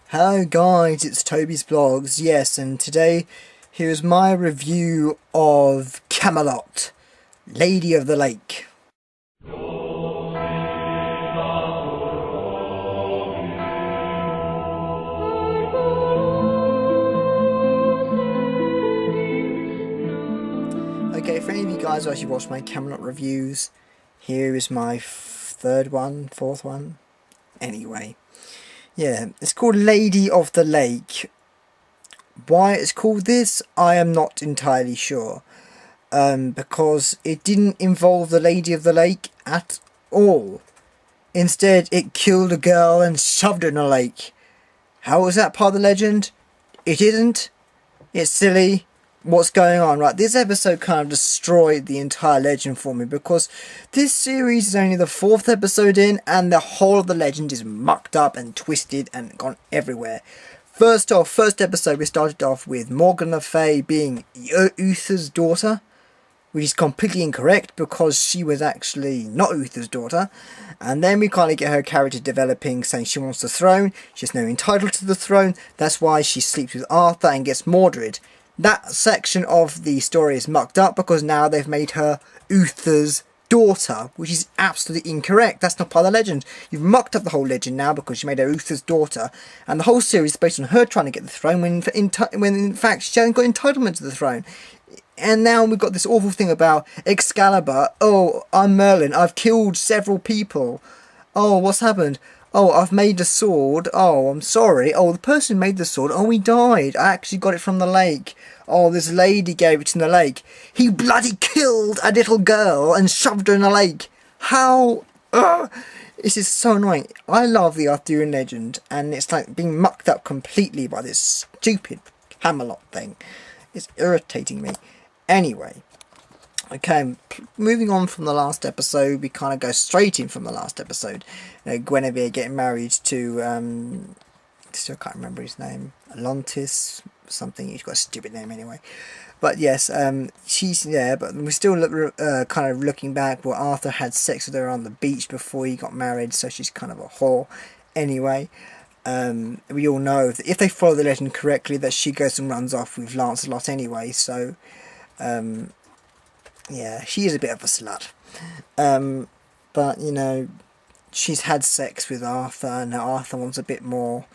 Hello guys, it's Tobysblogs, yes, and today here's my review of Camelot, Lady of the Lake. Okay, for any of you guys who actually watch my Camelot reviews, here is my fourth one, anyway. Yeah, it's called Lady of the Lake. Why it's called this, I am not entirely sure. Because it didn't involve the Lady of the Lake at all. Instead, it killed a girl and shoved her in a lake. How was that part of the legend? It isn't. It's silly. What's going on? Right, this episode kind of destroyed the entire legend for me because this series is only the 4th episode in and the whole of the legend is mucked up and twisted and gone everywhere. First episode we started off with Morgan Le Fay being Uther's daughter, which is completely incorrect because she was actually not Uther's daughter. And then we kind of get her character developing, saying she wants the throne, she's now entitled to the throne, that's why she sleeps with Arthur and gets Mordred. That section of the story is mucked up because now they've made her Uther's daughter, which is absolutely incorrect. That's not part of the legend. You've mucked up the whole legend now because you made her Uther's daughter, and the whole series is based on her trying to get the throne when in fact she hasn't got entitlement to the throne. And now we've got this awful thing about Excalibur. Oh, I'm Merlin. I've killed several people. Oh, what's happened? Oh, I've made a sword. Oh, I'm sorry. Oh, the person who made the sword. Oh, he died. I actually got it from the lake. Oh, this lady gave it in the lake. He bloody killed a little girl and shoved her in a lake. How? Ugh. This is so annoying. I love the Arthurian legend, and it's like being mucked up completely by this stupid Camelot thing. It's irritating me. Anyway. Okay, moving on from the last episode, we kind of go straight in from the last episode. Guinevere getting married to, still can't remember his name, Alontis, something, he's got a stupid name anyway. But yes, she's there, but we're still kind of looking back where Arthur had sex with her on the beach before he got married, so she's kind of a whore. Anyway, we all know that if they follow the legend correctly, that she goes and runs off with Lancelot anyway, so, yeah, she is a bit of a slut. But, you know, she's had sex with Arthur, and Arthur wants a bit more.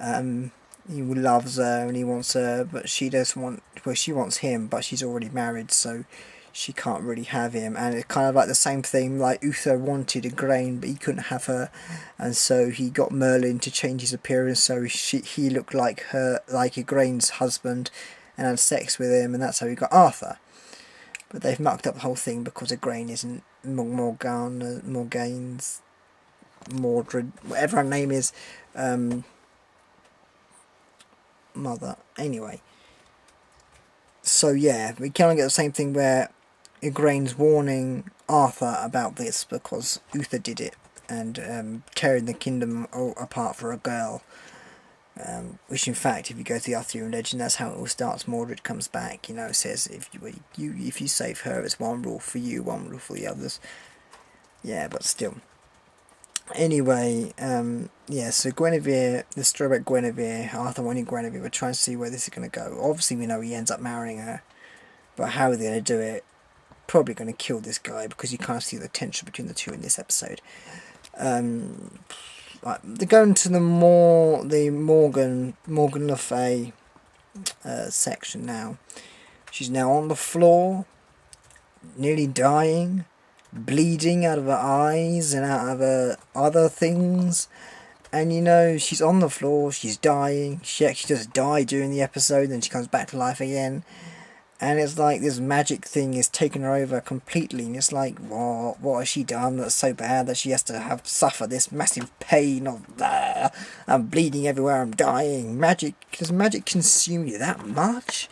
He loves her, and he wants her, but she doesn't want, well, she wants him, but she's already married, so she can't really have him. And it's kind of like the same thing, like Uther wanted Igraine, but he couldn't have her, and so he got Merlin to change his appearance, so he looked like Igraine's husband, and had sex with him, and that's how he got Arthur. But they've mucked up the whole thing because Igraine isn't Morgaine's, Mordred, whatever her name is, mother. Anyway. So yeah, we kind of get the same thing where Igraine's warning Arthur about this because Uther did it and tearing the kingdom apart for a girl. Which in fact, if you go to the Arthurian legend, that's how it all starts. Mordred comes back, you know, says if you save her, it's one rule for you, one rule for the others. Yeah, but still. Anyway, yeah, so Guinevere, the story about Guinevere, Arthur wanting Guinevere, we're trying to see where this is going to go. Obviously we know he ends up marrying her, but how are they going to do it? Probably going to kill this guy because you can't see the tension between the two in this episode. Right, they're going to the Morgan Le Fay section now. She's now on the floor, nearly dying, bleeding out of her eyes and out of her other things. And you know, she's on the floor, she's dying. She actually does die during the episode, then she comes back to life again. And it's like this magic thing is taking her over completely, and it's like, what has she done that's so bad that she has to suffer this massive pain of, I'm bleeding everywhere, I'm dying. Magic, does magic consume you that much?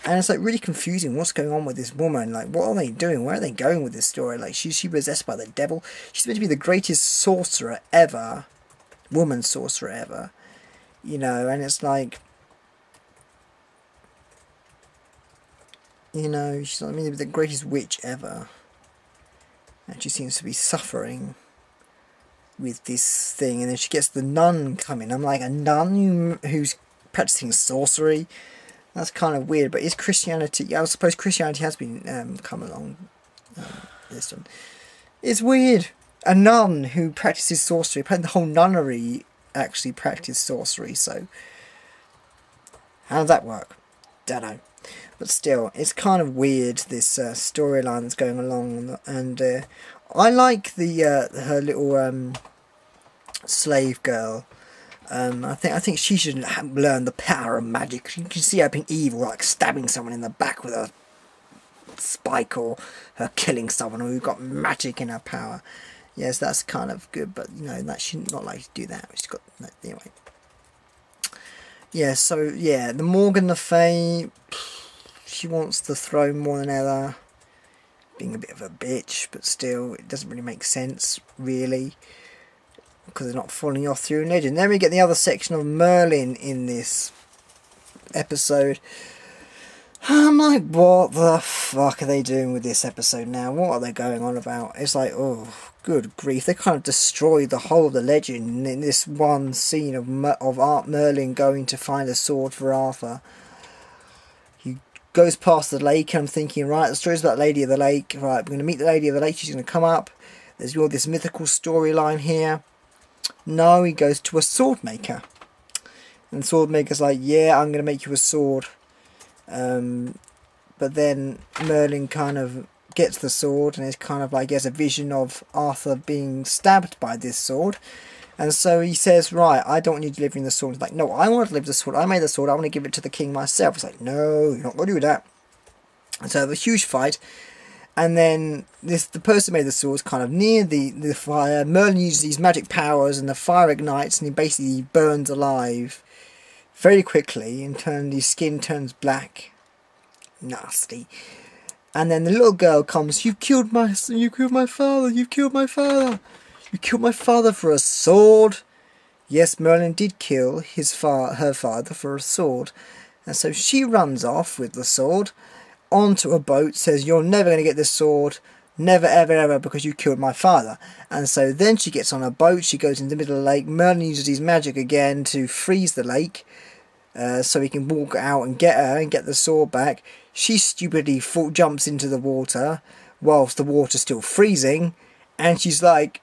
And it's like really confusing what's going on with this woman. Like, what are they doing? Where are they going with this story? Like, she's possessed by the devil. She's meant to be the greatest sorcerer ever, woman sorcerer ever, you know, and it's like, you know, she's not meant to be the greatest witch ever. And she seems to be suffering with this thing, and then she gets the nun coming. I'm like, a nun who's practicing sorcery? That's kind of weird. But is Christianity? I suppose Christianity has been come along. This one. It's weird. A nun who practices sorcery. Apparently the whole nunnery actually practice sorcery. So how does that work? Don't know. But still, it's kind of weird, this storyline that's going along, and I like the her little slave girl. I think she should learn the power of magic. You can see her being evil, like stabbing someone in the back with a spike, or her killing someone who got magic in her power. Yes, that's kind of good, but you know that she's not like to do that. She's got anyway. Yeah, so yeah, the Morgan Le Fay. She wants the throne more than ever, being a bit of a bitch, but still, it doesn't really make sense, really, because they're not following off through legend. Then we get the other section of Merlin in this episode. I'm like, what the fuck are they doing with this episode now? What are they going on about? It's like, oh, good grief. They kind of destroyed the whole of the legend in this one scene of Merlin going to find a sword for Arthur. Goes past the lake, and I'm thinking, right, the story's about Lady of the Lake. Right, we're going to meet the Lady of the Lake. She's going to come up. There's all this mythical storyline here. No, he goes to a sword maker. And the sword maker's like, yeah, I'm going to make you a sword. But then Merlin kind of gets the sword, and it's kind of like he has a vision of Arthur being stabbed by this sword. And so he says, right, I don't want you delivering the sword. He's like, no, I want to deliver the sword. I made the sword. I want to give it to the king myself. It's like, no, you're not going to do that. And so they have a huge fight. And then the person who made the sword is kind of near the fire. Merlin uses these magic powers, and the fire ignites, and he basically burns alive very quickly, and his skin turns black. Nasty. And then the little girl comes, you killed my father, you've killed my father. You killed my father for a sword. Yes, Merlin did kill her father for a sword. And so she runs off with the sword onto a boat, says, you're never going to get this sword. Never, ever, ever, because you killed my father. And so then she gets on a boat. She goes in the middle of the lake. Merlin uses his magic again to freeze the lake. So he can walk out and get her and get the sword back. She stupidly jumps into the water whilst the water's still freezing. And she's like...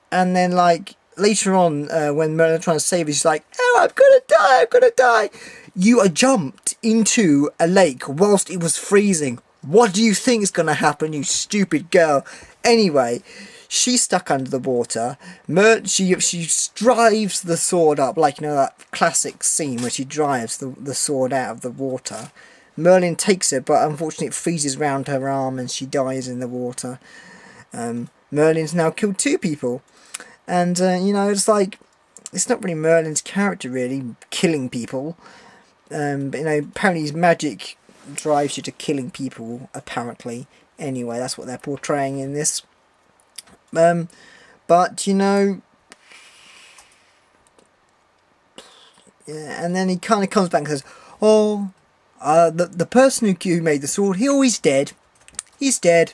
And then, like, later on, when Merlin's trying to save her, she's like, oh, I'm gonna die. You are jumped into a lake whilst it was freezing. What do you think is gonna happen, you stupid girl? Anyway, she's stuck under the water. She drives the sword up, like, you know, that classic scene where she drives the sword out of the water. Merlin takes it, but unfortunately it freezes round her arm and she dies in the water. Merlin's now killed 2 people. And, you know, it's like, it's not really Merlin's character, really, killing people. But, you know, apparently his magic drives you to killing people, apparently. Anyway, that's what they're portraying in this. But, you know... Yeah, and then he kind of comes back and says, oh, the person who made the sword, he's dead. He's dead.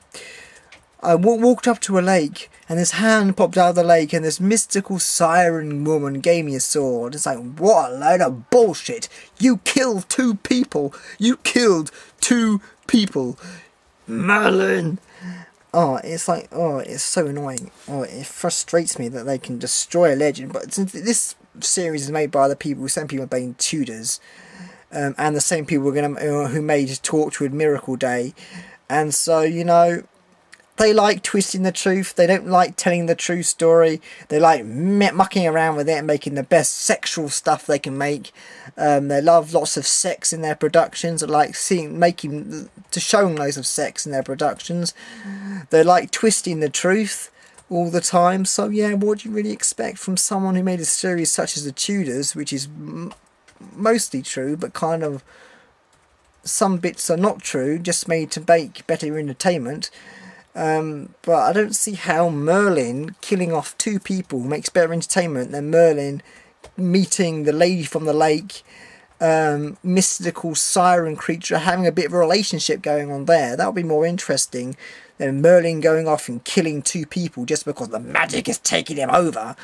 I walked up to a lake, and this hand popped out of the lake, and this mystical siren woman gave me a sword. It's like, what a load of bullshit. You killed 2 people. You killed 2 people. Merlin. Oh, it's like, oh, it's so annoying. Oh, it frustrates me that they can destroy a legend. But since this series is made by the people, same people being Tudors, and the same people who made Torchwood Miracle Day. And so, you know... They like twisting the truth. They don't like telling the true story. They like mucking around with it and making the best sexual stuff they can make. They love lots of sex in their productions. They like showing loads of sex in their productions. They like twisting the truth all the time. So yeah, what do you really expect from someone who made a series such as The Tudors, which is mostly true, but kind of some bits are not true, just made to make better entertainment. But I don't see how Merlin killing off 2 people makes better entertainment than Merlin meeting the lady from the lake, mystical siren creature, having a bit of a relationship going on there. That would be more interesting. then Merlin going off and killing 2 people just because the magic is taking him over.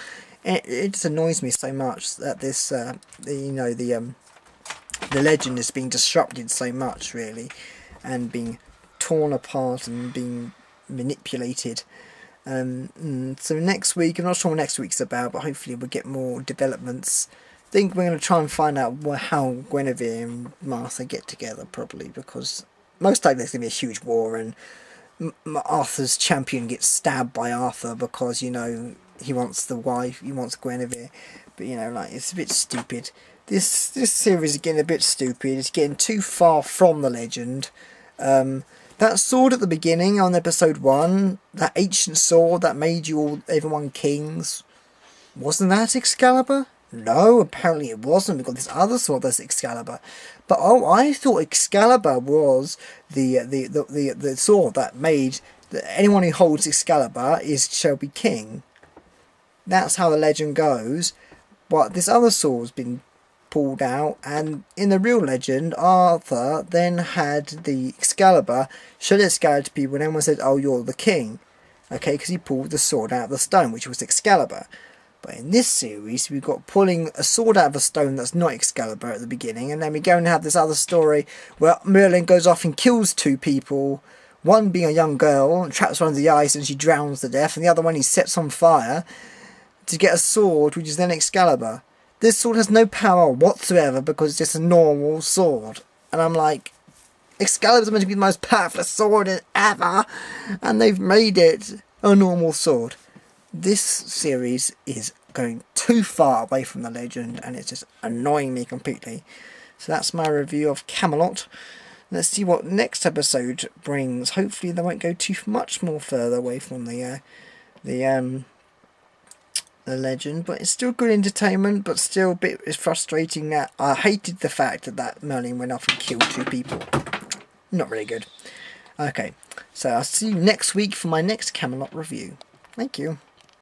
It just annoys me so much that this, the legend is being disrupted so much, really, and being torn apart and being manipulated. So next week, I'm not sure what next week's about, but hopefully we'll get more developments. I think we're going to try and find out how Guinevere and Martha get together, probably, because most likely there's going to be a huge war, and Arthur's champion gets stabbed by Arthur because, you know, he wants the wife, he wants Guinevere, but, you know, like, it's a bit stupid. This series is getting a bit stupid. It's getting too far from the legend. That sword at the beginning on episode 1, that ancient sword that made everyone kings, wasn't that Excalibur? No, apparently it wasn't, because this other sword that's Excalibur. But I thought Excalibur was the sword that made anyone who holds Excalibur shall be king. That's how the legend goes. But this other sword's been pulled out, and in the real legend, Arthur then had the Excalibur, showed Excalibur to people, and everyone said, "Oh, you're the king," okay, because he pulled the sword out of the stone, which was Excalibur. But in this series, we've got pulling a sword out of a stone that's not Excalibur at the beginning, and then we go and have this other story where Merlin goes off and kills 2 people, one being a young girl, and traps her under the ice and she drowns to death, and the other one he sets on fire to get a sword, which is then Excalibur. This sword has no power whatsoever because it's just a normal sword. And I'm like, Excalibur's meant to be the most powerful sword ever, and they've made it a normal sword. This series is going too far away from the legend, and it's just annoying me completely. So that's my review of Camelot. Let's see what next episode brings. Hopefully they won't go too much more further away from the legend, but it's still good entertainment, but still a bit frustrating that I hated the fact that Merlin went off and killed 2 people. Not really good. Okay, so I'll see you next week for my next Camelot review. Thank you.